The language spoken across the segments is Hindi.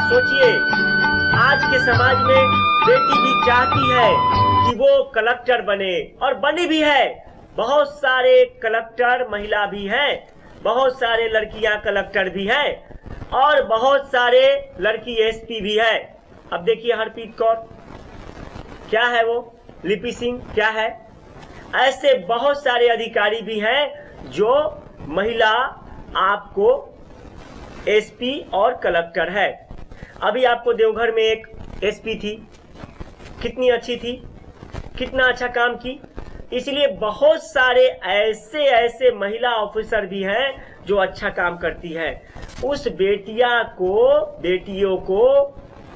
सोचिए, आज के समाज में बेटी भी चाहती है कि वो कलेक्टर बने, और बनी भी है। बहुत सारे कलेक्टर महिला भी हैं, बहुत सारे लड़कियां कलेक्टर भी हैं, और बहुत सारे लड़की एसपी भी है। अब देखिए हरप्रीत कौर क्या है, वो लिपि सिंह क्या है, ऐसे बहुत सारे अधिकारी भी हैं जो महिला आपको एसपी और कलेक्टर है। अभी आपको देवघर में एक एसपी थी, कितनी अच्छी थी, कितना अच्छा काम की। इसलिए बहुत सारे ऐसे महिला ऑफिसर भी हैं जो अच्छा काम करती है। उस बेटियों को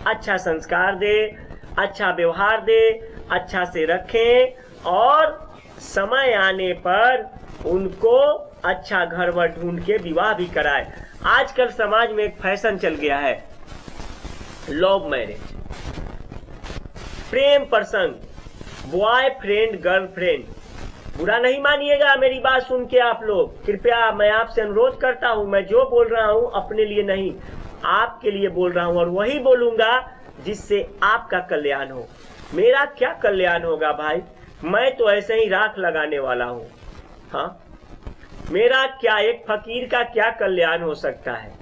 अच्छा संस्कार दे, अच्छा व्यवहार दे, अच्छा से रखें, और समय आने पर उनको अच्छा घर वर ढूंढ के विवाह भी कराए। आजकल समाज में एक फैशन चल गया है, लव मैरिज, प्रेम प्रसंग, बॉयफ्रेंड गर्लफ्रेंड। बुरा नहीं मानिएगा मेरी बात सुन के आप लोग, कृपया मैं आपसे अनुरोध करता हूं, मैं जो बोल रहा हूं अपने लिए नहीं, आपके लिए बोल रहा हूं, और वही बोलूंगा जिससे आपका कल्याण हो। मेरा क्या कल्याण होगा भाई, मैं तो ऐसे ही राख लगाने वाला हूं। हाँ, मेरा क्या, एक फकीर का क्या कल्याण हो सकता है।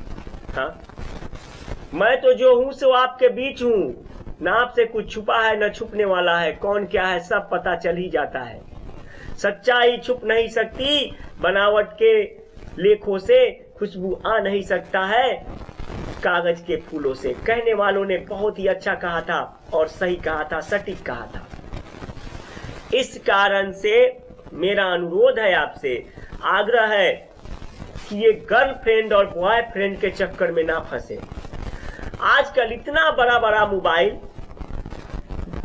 हाँ, मैं तो जो हूं सो आपके बीच हूं, ना आपसे कुछ छुपा है न छुपने वाला है। कौन क्या है सब पता चल ही जाता है। सच्चाई छुप नहीं सकती, बनावट के लेखों से खुशबू आ नहीं सकता है कागज के फूलों से। कहने वालों ने बहुत ही अच्छा कहा था, और सही कहा था, सटीक कहा था। इस कारण से मेरा अनुरोध है आपसे, आग्रह है कि ये गर्लफ्रेंड और बॉयफ्रेंड के चक्कर में ना फंसे। आजकल इतना बड़ा बड़ा मोबाइल,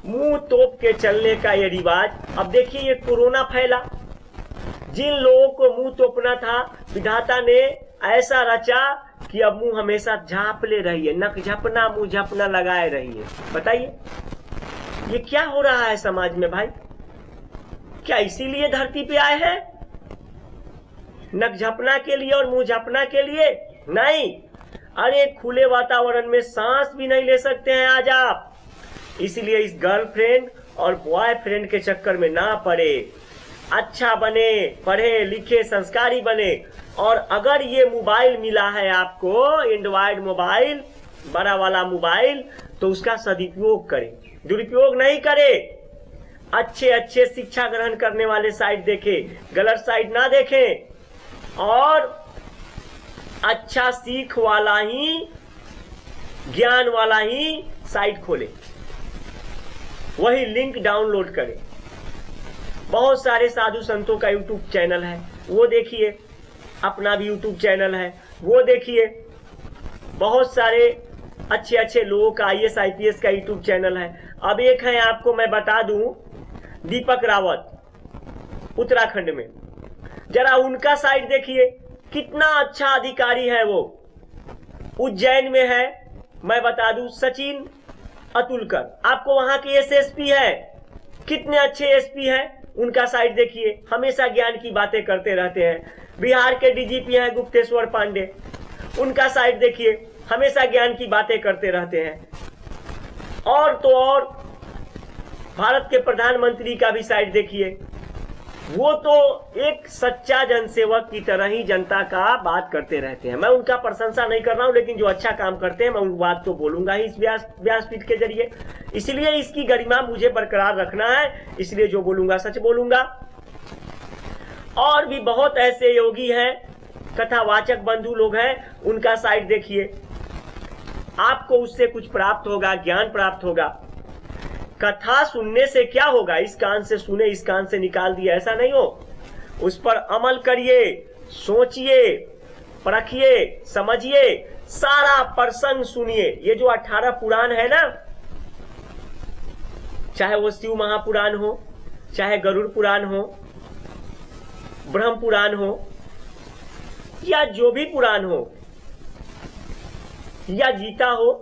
मुंह तोप के चलने का ये रिवाज। अब देखिए ये कोरोना फैला, जिन लोगों को मुंह तोपना था, विधाता ने ऐसा रचा कि अब मुंह हमेशा झांपले रहिए, नक झपना मुंह झपना लगाए रहिए। बताइए ये क्या हो रहा है समाज में भाई? क्या इसीलिए धरती पे आए हैं, नक झपना के लिए और मुंह झपना के लिए? नहीं, अरे खुले वातावरण में सांस भी नहीं ले सकते हैं आज आप। इसलिए इस गर्लफ्रेंड और बॉयफ्रेंड के चक्कर में ना पड़े, अच्छा बने, पढ़े लिखे संस्कारी बने। और अगर ये मोबाइल मिला है आपको, एंड्रॉयड मोबाइल, बड़ा वाला मोबाइल, तो उसका सदुपयोग करें, दुरुपयोग नहीं करें। अच्छे अच्छे शिक्षा ग्रहण करने वाले साइट देखें, गलत साइट ना देखें, और अच्छा सीख वाला ही, ज्ञान वाला ही साइट खोलें, वही लिंक डाउनलोड करें। बहुत सारे साधु संतों का यूट्यूब चैनल है, वो देखिए। अपना भी यूट्यूब चैनल है, वो देखिए। बहुत सारे अच्छे अच्छे लोगों का IAS IPS का यूट्यूब चैनल है। अब एक है, आपको मैं बता दूं, दीपक रावत उत्तराखंड में, जरा उनका साइट देखिए, कितना अच्छा अधिकारी है वो। उज्जैन में है, मैं बता दूं, सचिन अतुलकर, आपको वहां के SSP है, कितने अच्छे SP हैं, उनका साइट देखिए, हमेशा ज्ञान की बातें करते रहते हैं। बिहार के DGP हैं गुप्तेश्वर पांडे, उनका साइट देखिए, हमेशा ज्ञान की बातें करते रहते हैं। और तो और भारत के प्रधानमंत्री का भी साइट देखिए, वो तो एक सच्चा जनसेवक की तरह ही जनता का बात करते रहते हैं। मैं उनका प्रशंसा नहीं कर रहा हूं, लेकिन जो अच्छा काम करते हैं मैं उन बात तो बोलूंगा ही इस व्यासपीठ के जरिए। इसलिए इसकी गरिमा मुझे बरकरार रखना है, इसलिए जो बोलूंगा सच बोलूंगा। और भी बहुत ऐसे योगी हैं, कथावाचक बंधु लोग हैं, उनका साइट देखिए, आपको उससे कुछ प्राप्त होगा, ज्ञान प्राप्त होगा। कथा सुनने से क्या होगा, इस कान से सुने इस कान से निकाल दिया, ऐसा नहीं हो। उस पर अमल करिए, सोचिए, परखिए, समझिए, सारा प्रसंग सुनिए। ये जो 18 पुराण है ना, चाहे वो शिव महापुराण हो, चाहे गरुड़ पुराण हो, ब्रह्म पुराण हो, या जो भी पुराण हो, या गीता हो,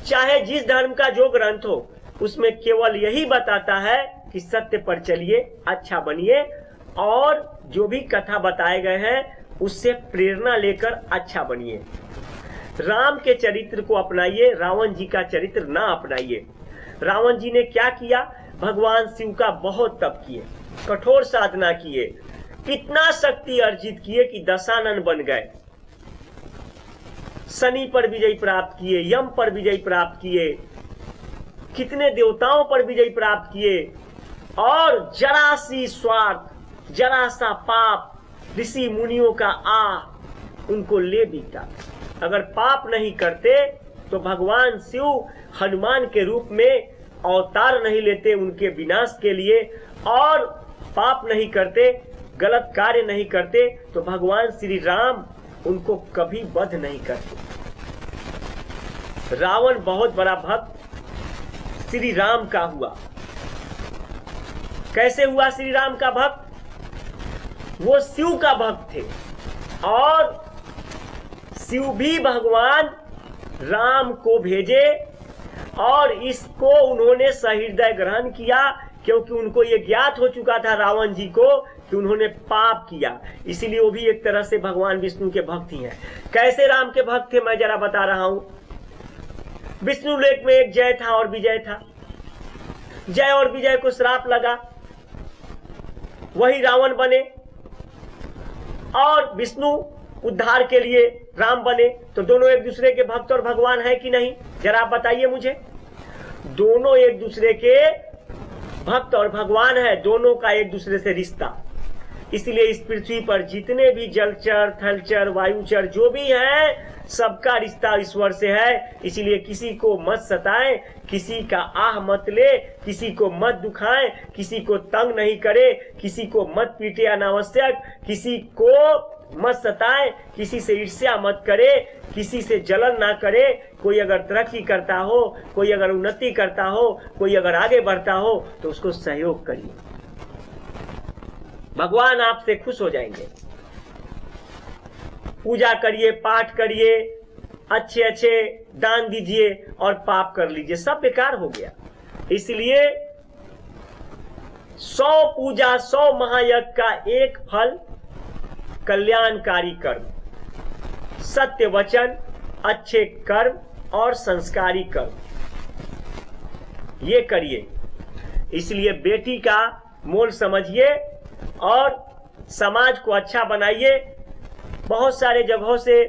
चाहे जिस धर्म का जो ग्रंथ हो, उसमें केवल यही बताता है कि सत्य पर चलिए, अच्छा बनिए, और जो भी कथा बताए गए हैं उससे प्रेरणा लेकर अच्छा बनिए। राम के चरित्र को अपनाइए, रावण जी का चरित्र ना अपनाइए। रावण जी ने क्या किया, भगवान शिव का बहुत तप किए, कठोर साधना किए, कितना शक्ति अर्जित किए कि दशानन बन गए, शनि पर विजय प्राप्त किए, यम पर विजय प्राप्त किए, कितने देवताओं पर विजय प्राप्त किए, और जरा सी स्वार्थ, जरा सा पाप ऋषि मुनियों का उनको ले बीता। अगर पाप नहीं करते तो भगवान शिव हनुमान के रूप में अवतार नहीं लेते उनके विनाश के लिए, और पाप नहीं करते, गलत कार्य नहीं करते, तो भगवान श्री राम उनको कभी वध नहीं करते। रावण बहुत बड़ा भक्त श्री राम का हुआ। कैसे हुआ श्री राम का भक्त? वो शिव का भक्त थे, और शिव भी भगवान राम को भेजे, और इसको उन्होंने सहृदय ग्रहण किया, क्योंकि उनको ये ज्ञात हो चुका था रावण जी को कि उन्होंने पाप किया। इसीलिए वो भी एक तरह से भगवान विष्णु के भक्त ही हैं। कैसे राम के भक्त थे, मैं जरा बता रहा हूं। विष्णु लेक में एक जय था और विजय था। जय और विजय को श्राप लगा, वही रावण बने, और विष्णु उद्धार के लिए राम बने। तो दोनों एक दूसरे के भक्त और भगवान है कि नहीं, जरा आप बताइए मुझे। दोनों एक दूसरे के भक्त और भगवान है, दोनों का एक दूसरे से रिश्ता। इसलिए इस पृथ्वी पर जितने भी जलचर, थलचर, वायुचर जो भी हैं, सबका रिश्ता ईश्वर से है। इसलिए किसी को मत सताएं, किसी का आह मत ले, किसी को मत दुखाएं, किसी को तंग नहीं करे, किसी को मत पीटे अनावश्यक, किसी को मत सताएं, किसी से ईर्ष्या मत करे, किसी से जलन ना करे। कोई अगर तरक्की करता हो, कोई अगर उन्नति करता हो, कोई अगर आगे बढ़ता हो, तो उसको सहयोग करिए, भगवान आपसे खुश हो जाएंगे। पूजा करिए, पाठ करिए, अच्छे अच्छे दान दीजिए, और पाप कर लीजिए, सब बेकार हो गया। इसलिए 100 पूजा 100 महायज्ञ का एक फल कल्याणकारी कर्म, सत्य वचन, अच्छे कर्म और संस्कारी कर्म, ये करिए। इसलिए बेटी का मोल समझिए और समाज को अच्छा बनाइए। बहुत सारे जगहों से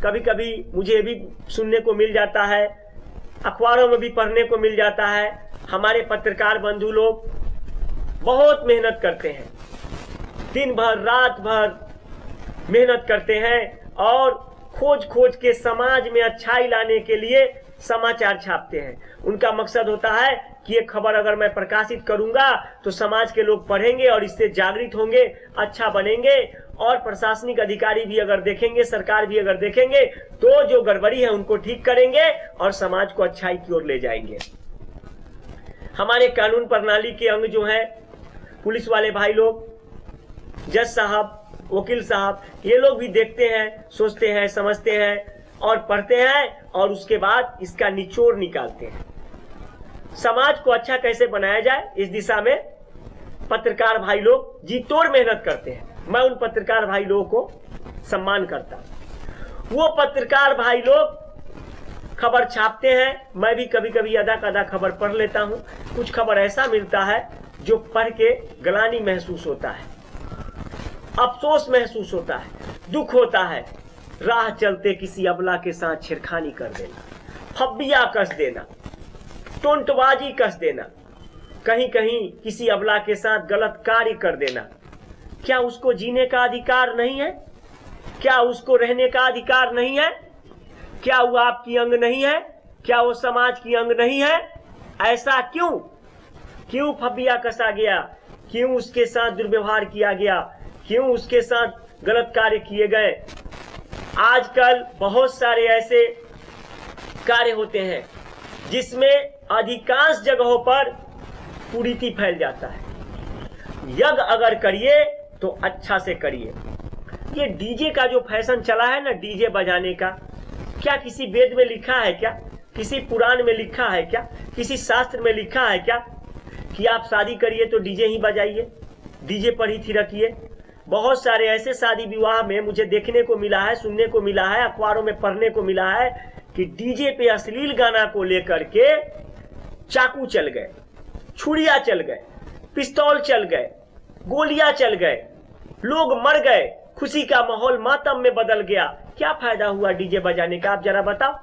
कभी कभी मुझे भी सुनने को मिल जाता है, अखबारों में भी पढ़ने को मिल जाता है, हमारे पत्रकार बंधु लोग बहुत मेहनत करते हैं, दिन भर रात भर मेहनत करते हैं, और खोज खोज के समाज में अच्छाई लाने के लिए समाचार छापते हैं। उनका मकसद होता है कि ये खबर अगर मैं प्रकाशित करूंगा तो समाज के लोग पढ़ेंगे और इससे जागृत होंगे, अच्छा बनेंगे, और प्रशासनिक अधिकारी भी अगर देखेंगे, सरकार भी अगर देखेंगे तो जो गड़बड़ी है उनको ठीक करेंगे और समाज को अच्छाई की ओर ले जाएंगे। हमारे कानून प्रणाली के अंग जो है, पुलिस वाले भाई लोग, जज साहब, वकील साहब, ये लोग भी देखते हैं, सोचते हैं, समझते हैं और पढ़ते हैं और उसके बाद इसका निचोड़ निकालते हैं। समाज को अच्छा कैसे बनाया जाए, इस दिशा में पत्रकार भाई लोग जी तोड़ मेहनत करते हैं। मैं उन पत्रकार भाई लोगों को सम्मान करता हूं। वो पत्रकार भाई लोग खबर छापते हैं, मैं भी कभी कभी आधा कदा खबर पढ़ लेता हूं। कुछ खबर ऐसा मिलता है जो पढ़ के ग्लानि महसूस होता है, अफसोस महसूस होता है, दुख होता है। राह चलते किसी अबला के साथ छेड़खानी कर देना, फब्बिया कस देना, टोंटबाजी कस देना, कहीं कहीं किसी अबला के साथ गलत कार्य कर देना, क्या उसको जीने का अधिकार नहीं है? क्या उसको रहने का अधिकार नहीं है? क्या वो आपकी अंग नहीं है? क्या वो समाज की अंग नहीं है? ऐसा क्यों? क्यों फब्बिया कसा गया? क्यों उसके साथ दुर्व्यवहार किया गया? क्यों उसके साथ गलत कार्य किए गए? आजकल बहुत सारे ऐसे कार्य होते हैं जिसमें अधिकांश जगहों पर कुरीति फैल जाता है। यज्ञ अगर करिए तो अच्छा से करिए। ये डीजे का जो फैशन चला है ना, डीजे बजाने का, क्या किसी वेद में लिखा है क्या? किसी पुराण में लिखा है क्या? किसी शास्त्र में लिखा है क्या कि आप शादी करिए तो डीजे ही बजाइए, डीजे पर ही थिरकिए? बहुत सारे ऐसे शादी विवाह में मुझे देखने को मिला है, सुनने को मिला है, अखबारों में पढ़ने को मिला है कि डीजे पे अश्लील गाना को लेकर के चाकू चल गए, छुरिया चल गए, पिस्तौल चल गए, गोलियां चल गए, लोग मर गए, खुशी का माहौल मातम में बदल गया। क्या फायदा हुआ डीजे बजाने का? आप जरा बताओ।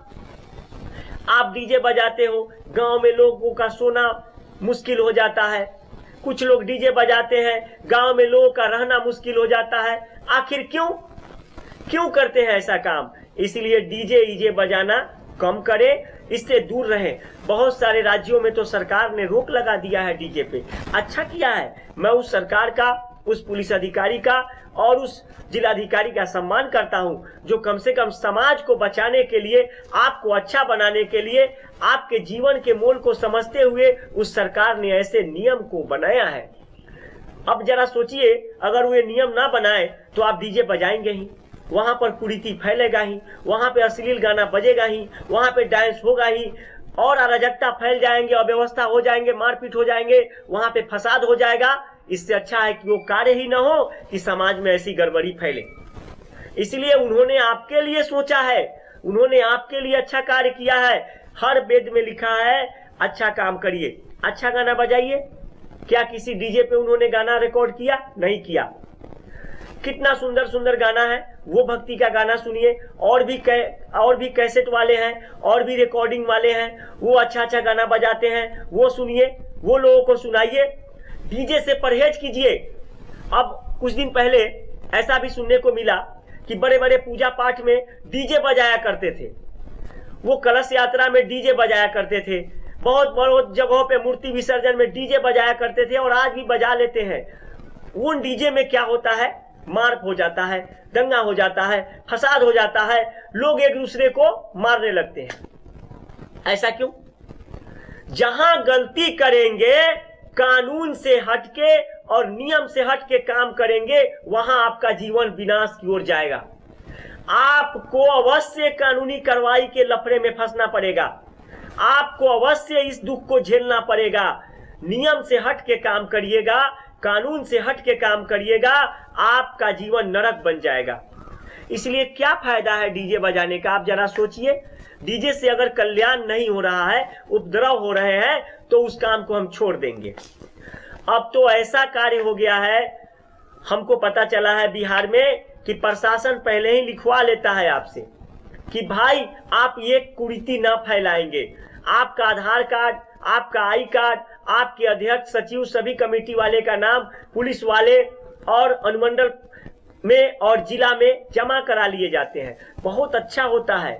आप डीजे बजाते हो, गांव में लोगों का सोना मुश्किल हो जाता है। कुछ लोग डीजे बजाते हैं, गांव में लोगों का रहना मुश्किल हो जाता है। आखिर क्यों करते हैं ऐसा काम? इसलिए डीजे ईजे बजाना कम करें, इससे दूर रहें। बहुत सारे राज्यों में तो सरकार ने रोक लगा दिया है डीजे पे। अच्छा किया है। मैं उस सरकार का, उस पुलिस अधिकारी का और उस जिलाधिकारी का सम्मान करता हूं जो कम से कम समाज को बचाने के लिए, आपको अच्छा बनाने के लिए, आपके जीवन के मोल को समझते हुए उस सरकार ने ऐसे नियम को बनाया है। अब जरा सोचिए, अगर वो नियम ना बनाए तो आप डीजे बजाएंगे ही, वहां पर कुरीति फैलेगा ही, वहां पे अश्लील गाना बजेगा ही, वहां पे डांस होगा ही और अराजकता फैल जाएंगे, अव्यवस्था हो जाएंगे, मारपीट हो जाएंगे, वहां पे फसाद हो जाएगा। इससे अच्छा है कि वो कार्य ही ना हो कि समाज में ऐसी गड़बड़ी फैले। इसलिए उन्होंने आपके लिए सोचा है, उन्होंने आपके लिए अच्छा कार्य किया है। हर वेद में लिखा है अच्छा काम करिए, अच्छा गाना बजाइए। क्या किसी डीजे पे उन्होंने गाना रिकॉर्ड किया? नहीं किया। कितना सुंदर सुंदर गाना है, वो भक्ति का गाना सुनिए। और भी कैसेट वाले हैं, और भी रिकॉर्डिंग वाले हैं, वो अच्छा गाना बजाते हैं, वो सुनिए, वो लोगों को सुनाइए। डीजे से परहेज कीजिए। अब कुछ दिन पहले ऐसा भी सुनने को मिला कि बड़े बड़े पूजा पाठ में डीजे बजाया करते थे, वो कलश यात्रा में डीजे बजाया करते थे, बहुत जगहों पे मूर्ति विसर्जन में डीजे बजाया करते थे और आज भी बजा लेते हैं। उन डीजे में क्या होता है? मार हो जाता है, दंगा हो जाता है, फसाद हो जाता है, लोग एक दूसरे को मारने लगते हैं। ऐसा क्यों? जहां गलती करेंगे, कानून से हटके और नियम से हटके काम करेंगे, वहां आपका जीवन विनाश की ओर जाएगा। आपको अवश्य कानूनी कार्रवाई के लफड़े में फंसना पड़ेगा, आपको अवश्य इस दुख को झेलना पड़ेगा। नियम से हटके काम करिएगा, कानून से हटके काम करिएगा, आपका जीवन नरक बन जाएगा। इसलिए क्या फायदा है डीजे बजाने का? आप जरा सोचिए। डीजे से अगर कल्याण नहीं हो रहा है, उपद्रव हो रहे हैं, तो उस काम को हम छोड़ देंगे। अब तो ऐसा कार्य हो गया है, हमको पता चला है बिहार में कि प्रशासन पहले ही लिखवा लेता है आपसे कि भाई आप ये कुरीति ना फैलाएंगे। आपका आधार कार्ड, आपका आई कार्ड, आपके अध्यक्ष, सचिव, सभी कमेटी वाले का नाम पुलिस वाले और अनुमंडल में और जिला में जमा करा लिए जाते हैं। बहुत अच्छा होता है।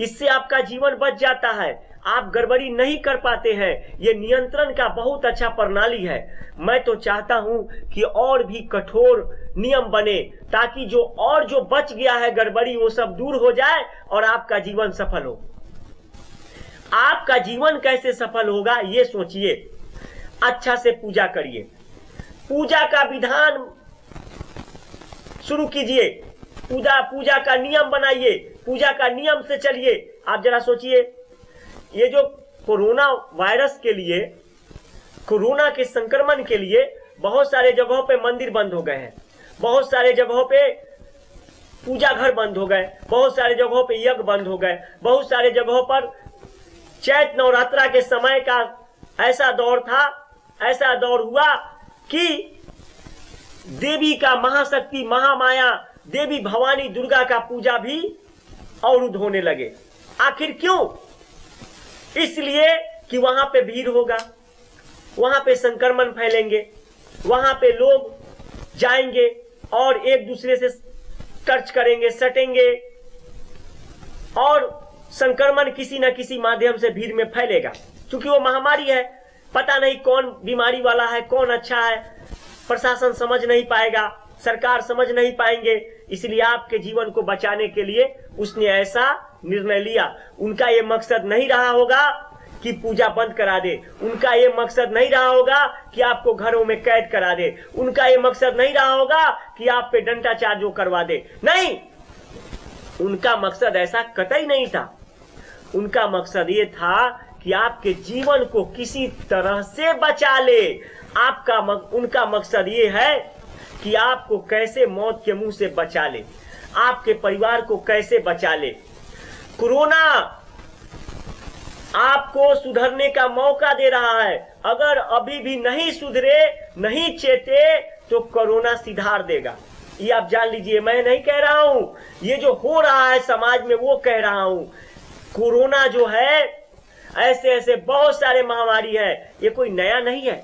इससे आपका जीवन बच जाता है, आप गड़बड़ी नहीं कर पाते हैं। ये नियंत्रण का बहुत अच्छा प्रणाली है। मैं तो चाहता हूं कि और भी कठोर नियम बने, ताकि जो बच गया है गड़बड़ी वो सब दूर हो जाए और आपका जीवन सफल हो। आपका जीवन कैसे सफल होगा ये सोचिए। अच्छा से पूजा करिए, पूजा का विधान शुरू कीजिए, पूजा का नियम बनाइए, पूजा का नियम से चलिए। आप जरा सोचिए, ये जो कोरोना वायरस के लिए, कोरोना के संक्रमण के लिए बहुत सारे जगहों पे मंदिर बंद हो गए हैं, बहुत सारे जगहों पे पूजा घर बंद हो गए, बहुत सारे जगहों पे यज्ञ बंद हो गए, बहुत सारे जगहों पर चैत नवरात्रा के समय का ऐसा दौर था, ऐसा दौर हुआ कि देवी का महाशक्ति महामाया देवी भवानी दुर्गा का पूजा भी अवरुद्ध होने लगे। आखिर क्यों? इसलिए कि वहां पे भीड़ होगा, वहां पे संक्रमण फैलेंगे, वहां पे लोग जाएंगे और एक दूसरे से टच करेंगे, सटेंगे और संक्रमण किसी न किसी माध्यम से भीड़ में फैलेगा। क्योंकि वो महामारी है, पता नहीं कौन बीमारी वाला है, कौन अच्छा है, प्रशासन समझ नहीं पाएगा, सरकार समझ नहीं पाएंगे। इसलिए आपके जीवन को बचाने के लिए उसने ऐसा निर्णय लिया। उनका ये मकसद नहीं रहा होगा कि पूजा बंद करा दे, उनका ये मकसद नहीं रहा होगा कि आपको घरों में कैद करा दे, उनका ये मकसद नहीं रहा होगा कि आप पे डंडा चार्ज करवा दे। नहीं, उनका मकसद ऐसा कतई नहीं था। उनका मकसद ये था कि आपके जीवन को किसी तरह से बचा ले। उनका मकसद ये है कि आपको कैसे मौत के मुंह से बचा ले, आपके परिवार को कैसे बचा ले। कोरोना आपको सुधरने का मौका दे रहा है। अगर अभी भी नहीं सुधरे, नहीं चेते, तो कोरोना सिधार देगा। ये आप जान लीजिए, मैं नहीं कह रहा हूं, ये जो हो रहा है समाज में वो कह रहा हूं। कोरोना जो है, ऐसे ऐसे बहुत सारे महामारी है, ये कोई नया नहीं है,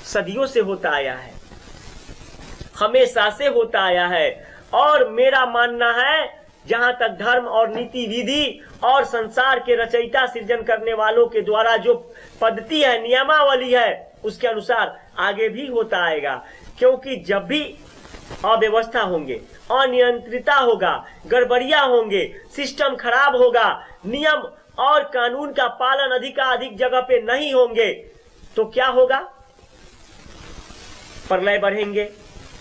सदियों से होता आया है, हमेशा से होता आया है। और मेरा मानना है, जहां तक धर्म और नीति विधि और संसार के रचयिता सृजन करने वालों के द्वारा जो पद्धति है, नियमावली है, उसके अनुसार आगे भी होता आएगा। क्योंकि जब भी अव्यवस्था होंगे, अनियंत्रिता होगा, गड़बड़ियां होंगे, सिस्टम खराब होगा, नियम और कानून का पालन अधिक जगह पे नहीं होंगे, तो क्या होगा? प्रलय बढ़ेंगे,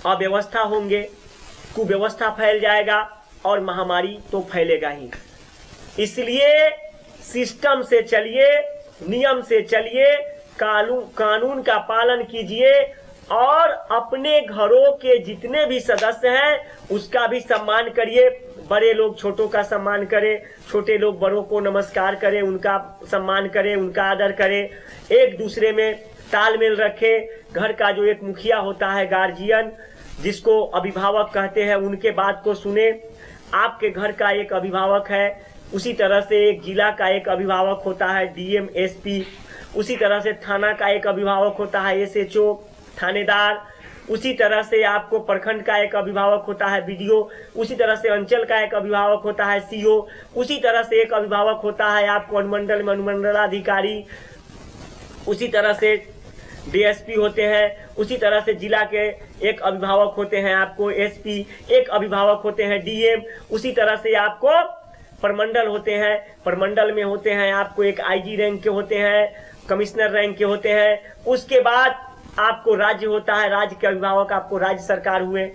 अव्यवस्था होंगे, कुव्यवस्था फैल जाएगा और महामारी तो फैलेगा ही। इसलिए सिस्टम से चलिए, नियम से चलिए, कानून का पालन कीजिए और अपने घरों के जितने भी सदस्य हैं उसका भी सम्मान करिए। बड़े लोग छोटों का सम्मान करें, छोटे लोग बड़ों को नमस्कार करें, उनका सम्मान करें, उनका आदर करें, एक दूसरे में तालमेल रखें। घर का जो एक मुखिया होता है, गार्जियन जिसको अभिभावक कहते हैं, उनके बात को सुने। आपके घर का एक अभिभावक है, उसी तरह से एक जिला का एक अभिभावक होता है, डीएम, एसपी। उसी तरह से थाना का एक अभिभावक होता है, एसएचओ, थानेदार। उसी तरह से आपको प्रखंड का एक अभिभावक होता है, बीडीओ। उसी तरह से अंचल का एक अभिभावक होता है, सीओ। उसी तरह से एक अभिभावक होता है आपको अनुमंडल में अनुमंडलाधिकारी। उसी तरह से डीएसपी होते हैं। उसी तरह से जिला के एक अभिभावक होते हैं आपको एसपी, एक अभिभावक होते हैं डीएम। उसी तरह से आपको प्रमंडल होते हैं, प्रमंडल में होते हैं आपको एक आईजी रैंक के होते हैं, कमिश्नर रैंक के होते हैं। उसके बाद आपको राज्य होता है, राज्य के अभिभावक आपको राज्य सरकार हुए,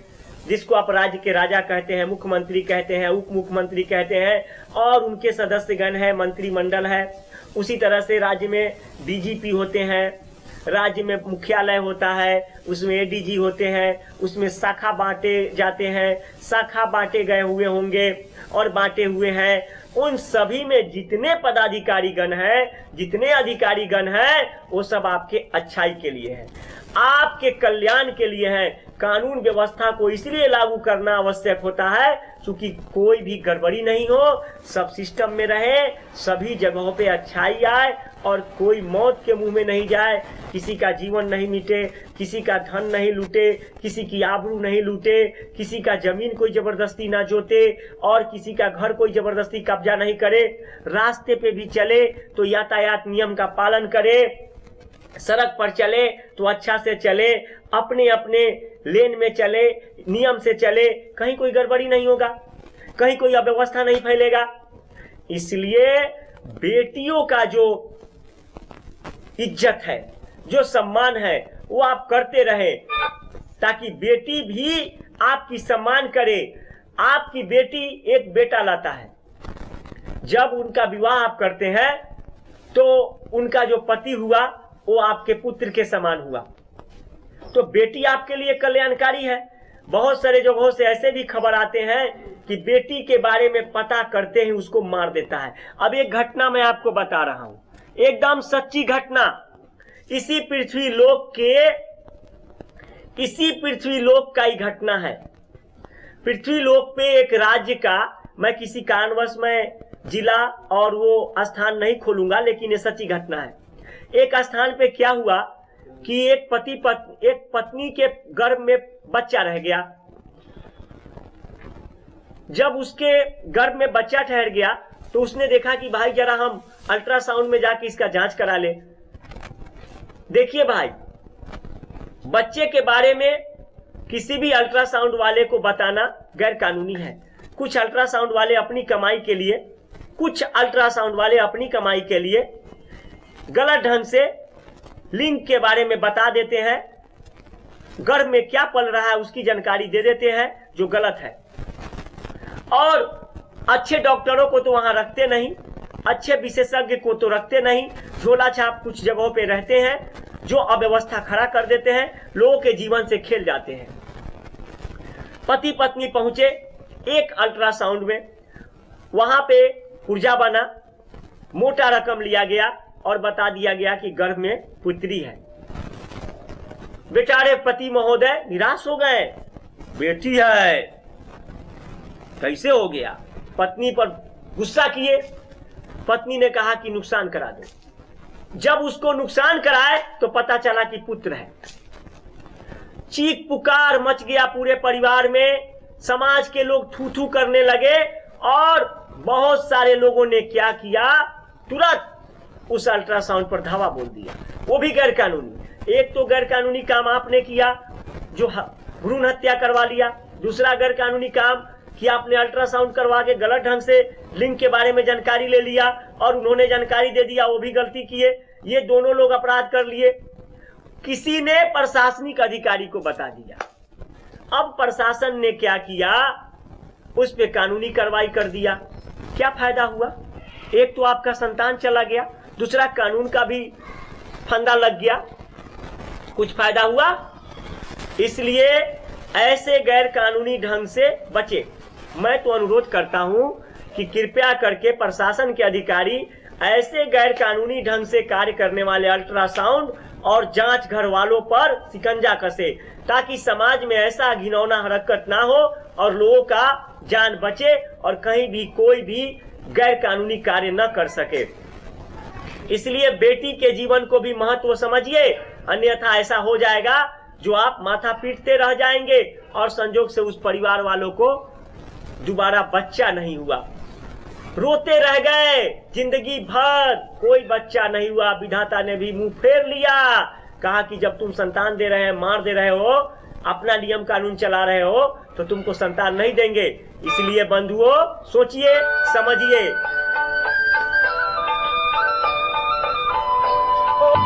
जिसको आप राज्य के राजा कहते हैं, मुख्यमंत्री कहते हैं, उप मुख्यमंत्री कहते हैं, और उनके सदस्यगण है, मंत्रिमंडल है। उसी तरह से राज्य में डीजीपी होते हैं, राज्य में मुख्यालय होता है, उसमें एडीजी होते हैं, उसमें शाखा बांटे जाते हैं, शाखा बांटे गए हुए होंगे और बांटे हुए हैं। उन सभी में जितने पदाधिकारी गण हैं, जितने अधिकारी गण हैं, वो सब आपके अच्छाई के लिए है, आपके कल्याण के लिए है। कानून व्यवस्था को इसलिए लागू करना आवश्यक होता है क्योंकि कोई भी गड़बड़ी नहीं हो, सब सिस्टम में रहे, सभी जगहों पे अच्छाई आए और कोई मौत के मुंह में नहीं जाए, किसी का जीवन नहीं मिटे, किसी का धन नहीं लूटे, किसी की आबरू नहीं लूटे, किसी का जमीन कोई जबरदस्ती ना जोते और किसी का घर कोई जबरदस्ती कब्जा नहीं करे। रास्ते पे भी चले तो यातायात नियम का पालन करे, सड़क पर चले तो अच्छा से चले, अपने अपने लेन में चले, नियम से चले, कहीं कोई गड़बड़ी नहीं होगा, कहीं कोई अव्यवस्था नहीं फैलेगा। इसलिए बेटियों का जो इज्जत है, जो सम्मान है, वो आप करते रहे ताकि बेटी भी आपकी सम्मान करे। आपकी बेटी एक बेटा लाता है, जब उनका विवाह आप करते हैं तो उनका जो पति हुआ वो आपके पुत्र के समान हुआ। तो बेटी आपके लिए कल्याणकारी है। बहुत सारे जगहों से ऐसे भी खबर आते हैं कि बेटी के बारे में पता करते ही उसको मार देता है। अब एक घटना मैं आपको बता रहा हूं, एकदम सच्ची घटना। इसी पृथ्वीलोक का ही घटना है। पृथ्वीलोक पे एक राज्य का, मैं किसी कारणवश में जिला और वो स्थान नहीं खोलूंगा, लेकिन ये सच्ची घटना है। एक स्थान पे क्या हुआ कि एक पत्नी के गर्भ में बच्चा रह गया। जब उसके गर्भ में बच्चा ठहर गया तो उसने देखा कि भाई जरा हम अल्ट्रासाउंड में जाके इसका जांच करा ले। देखिए भाई, बच्चे के बारे में किसी भी अल्ट्रासाउंड वाले को बताना गैर कानूनी है। कुछ अल्ट्रासाउंड वाले अपनी कमाई के लिए गलत ढंग से लिंग के बारे में बता देते हैं, गर्भ में क्या पल रहा है उसकी जानकारी दे देते हैं, जो गलत है। और अच्छे डॉक्टरों को तो वहां रखते नहीं, अच्छे विशेषज्ञ को तो रखते नहीं, झोला छाप कुछ जगहों पे रहते हैं जो अव्यवस्था खड़ा कर देते हैं, लोगों के जीवन से खेल जाते हैं। पति पत्नी पहुंचे एक अल्ट्रासाउंड में, वहां पे पुर्जा बना, मोटा रकम लिया गया और बता दिया गया कि गर्भ में पुत्री है। बेचारे पति महोदय निराश हो गए, बेटी है कैसे हो गया। पत्नी पर गुस्सा किए, पत्नी ने कहा कि नुकसान करा दो। जब उसको नुकसान कराए तो पता चला कि पुत्र है। चीख पुकार मच गया पूरे परिवार में, समाज के लोग थू थू करने लगे और बहुत सारे लोगों ने क्या किया, तुरंत उस अल्ट्रासाउंड पर धावा बोल दिया, वो भी गैर कानूनी। एक तो गैर कानूनी काम आपने किया जो भ्रूण हत्या करवा लिया, दूसरा गैर कानूनी काम कि आपने अल्ट्रासाउंड करवा के गलत ढंग से लिंग के बारे में जानकारी ले लिया और उन्होंने जानकारी दे दिया, वो भी गलती किए। ये दोनों लोग अपराध कर लिए। किसी ने प्रशासनिक अधिकारी को बता दिया। अब प्रशासन ने क्या किया, उस पे कानूनी कार्रवाई कर दिया। क्या फायदा हुआ? एक तो आपका संतान चला गया, दूसरा कानून का भी फंदा लग गया। कुछ फायदा हुआ? इसलिए ऐसे गैर कानूनी ढंग से बचे। मैं तो अनुरोध करता हूं कि कृपया करके प्रशासन के अधिकारी ऐसे गैर कानूनी ढंग से कार्य करने वाले अल्ट्रासाउंड और जांच घर वालों पर शिकंजा कसे, ताकि समाज में ऐसा घिनौना हरकत ना हो और लोगों का जान बचे और कहीं भी कोई भी गैर कानूनी कार्य न कर सके। इसलिए बेटी के जीवन को भी महत्व समझिए, अन्यथा ऐसा हो जाएगा जो आप माथा पीटते रह जाएंगे और संजोग से उस परिवार वालों को दोबारा बच्चा नहीं हुआ, रोते रह गए जिंदगी भर, कोई बच्चा नहीं हुआ। विधाता ने भी मुंह फेर लिया, कहा कि जब तुम संतान दे रहे हैं, मार दे रहे हो, अपना नियम कानून चला रहे हो, तो तुमको संतान नहीं देंगे। इसलिए बंधुओं, सोचिए समझिए।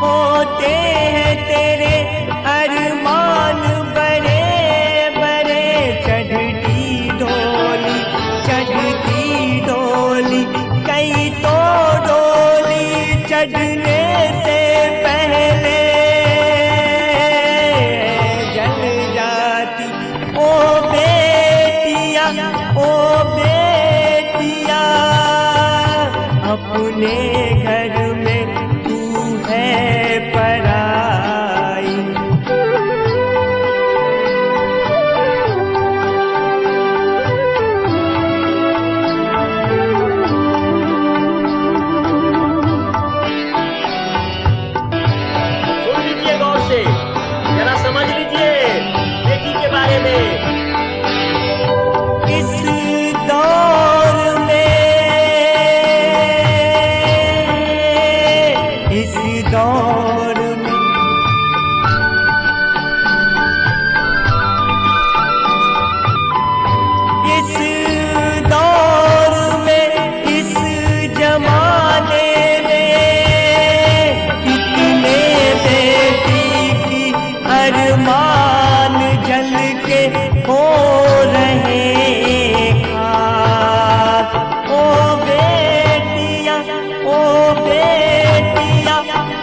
होते हैं तेरे अरमान बड़े बड़े, चढ़ती डोली कई तो डोली चढ़ने से पहले जल जाती। ओ बेटिया अपने घर में तू है पराई।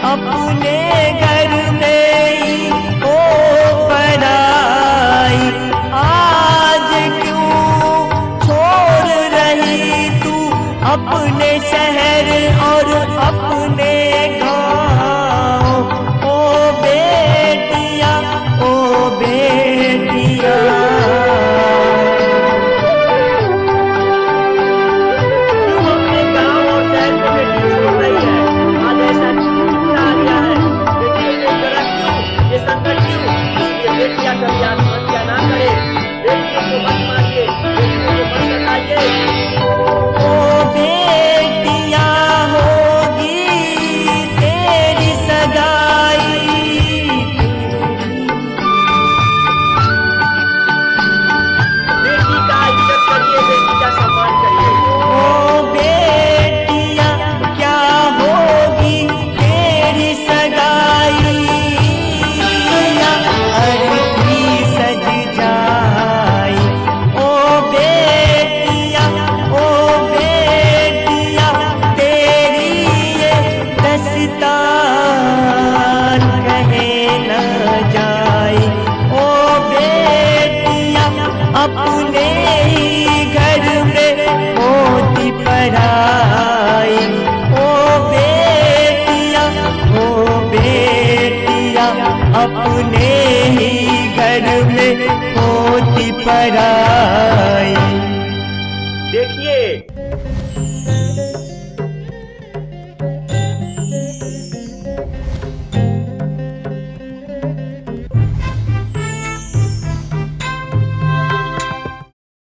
अपने घर में ही हो पराई। आज क्यों छोड़ रही तू अपने शहर और अपने गाँव। ओ बेटिया, ओ बेटिया, क्यों अपने गांव और शहर की बेटी छोड़ रही है? आज ऐसा क्यों आ गया है? बेटियों पे गलत क्यों? ये संकट क्यों? इसलिए बेटियां कभी आत्महत्या ना करे। बेटियों को मत मारिए, बेटियों को मत सताइए। ओ बेटिया होगी तेरी सगाई। बेटी का इज्जत करिए, बेटी का सम्मान करिए। ओ बेटिया क्या होगी तेरी सगाई। अर्थी सज जाई। ओ बेटिया, ओ बेटिया, तेरी ये दस्तान कहे न जाई। ओ बेटिया अपने ही घर में होती पराई। ओ बेटिया, ओ बेटिया, अपने ही घर में होती पराई।